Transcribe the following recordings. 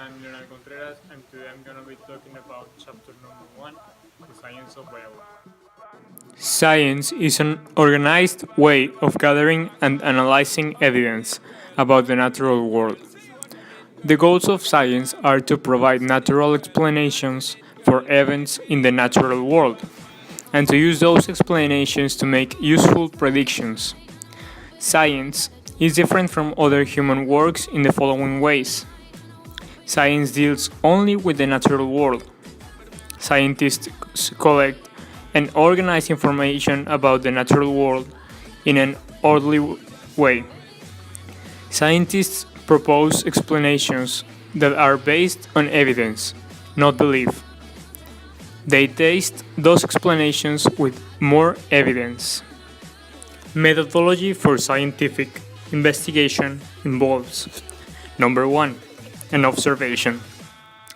I'm Leonel Contreras, and today I'm going to be talking about chapter number 1, the science of biology. Science is an organized way of gathering and analyzing evidence about the natural world. The goals of science are to provide natural explanations for events in the natural world, and to use those explanations to make useful predictions. Science is different from other human works in the following ways. Science deals only with the natural world. Scientists collect and organize information about the natural world in an orderly way. Scientists propose explanations that are based on evidence, not belief. They test those explanations with more evidence. Methodology for scientific investigation involves: number 1, an observation.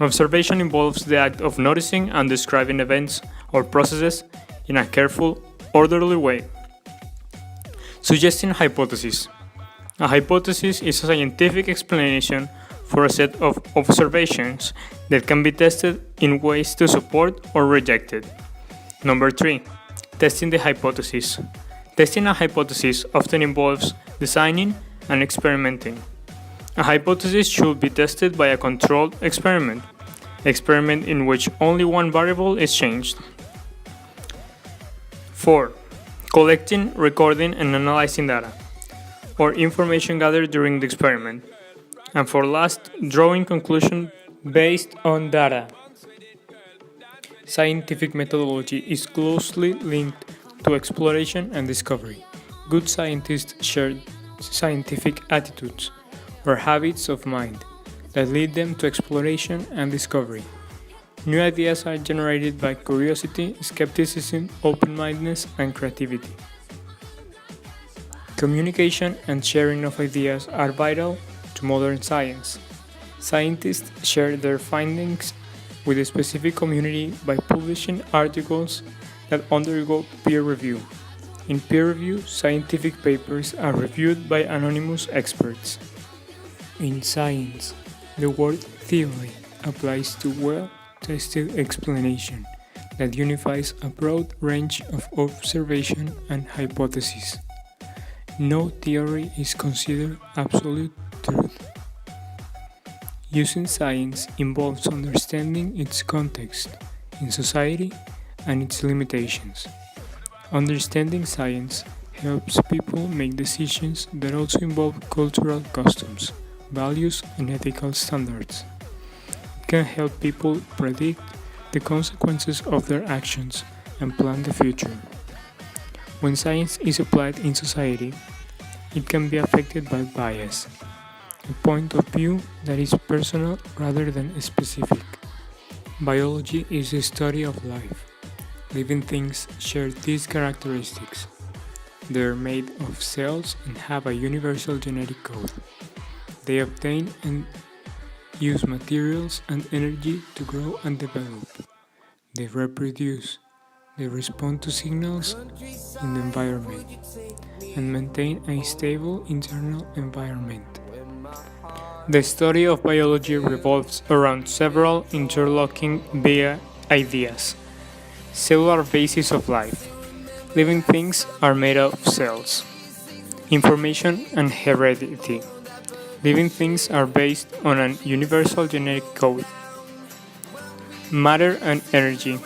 Observation involves the act of noticing and describing events or processes in a careful, orderly way. Suggesting hypothesis. A hypothesis is a scientific explanation for a set of observations that can be tested in ways to support or reject it. Number 3. Testing the hypothesis. Testing a hypothesis often involves designing and experimenting. A hypothesis should be tested by a controlled experiment in which only one variable is changed. 4. Collecting, recording, and analyzing data, or information gathered during the experiment. And for last, drawing conclusions based on data. Scientific methodology is closely linked to exploration and discovery. Good scientists share scientific attitudes or habits of mind that lead them to exploration and discovery. New ideas are generated by curiosity, skepticism, open-mindedness, and creativity. Communication and sharing of ideas are vital to modern science. Scientists share their findings with a specific community by publishing articles that undergo peer review. In peer review, scientific papers are reviewed by anonymous experts. In science, the word theory applies to well-tested explanation that unifies a broad range of observation and hypotheses. No theory is considered absolute truth. Using science involves understanding its context in society and its limitations. Understanding science helps people make decisions that also involve cultural customs, values, and ethical standards. It can help people predict the consequences of their actions and plan the future. When science is applied in society, it can be affected by bias, a point of view that is personal rather than specific. Biology is the study of life. Living things share these characteristics. They are made of cells and have a universal genetic code. They obtain and use materials and energy to grow and develop. They reproduce. They respond to signals in the environment and maintain a stable internal environment. The study of biology revolves around several interlocking ideas. Cellular basis of life. Living things are made of cells. Information and heredity. Living things are based on an universal genetic code. Matter and energy.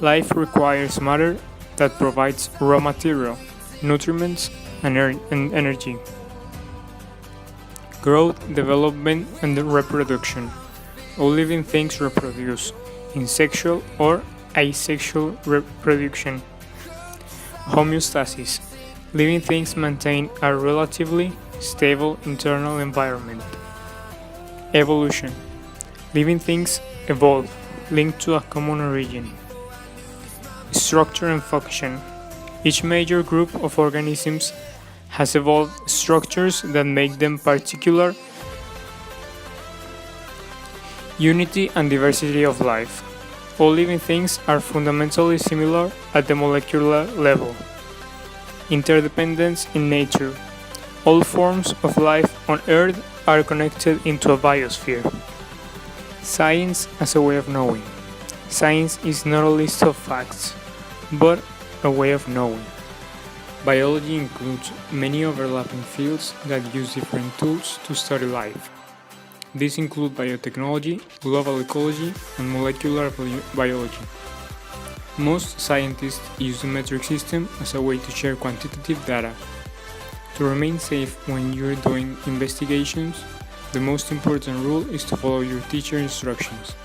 Life requires matter that provides raw material, nutrients, and energy. Growth, development, and reproduction. All living things reproduce in sexual or asexual reproduction. Homeostasis. Living things maintain a relatively stable internal environment. Evolution. Living things evolve, linked to a common origin. Structure and function. Each major group of organisms has evolved structures that make them particular. Unity and diversity of life. All living things are fundamentally similar at the molecular level. Interdependence in nature. All forms of life on Earth are connected into a biosphere. Science as a way of knowing. Science is not a list of facts, but a way of knowing. Biology includes many overlapping fields that use different tools to study life. These include biotechnology, global ecology, and molecular biology. Most scientists use the metric system as a way to share quantitative data. To remain safe when you're doing investigations, the most important rule is to follow your teacher instructions.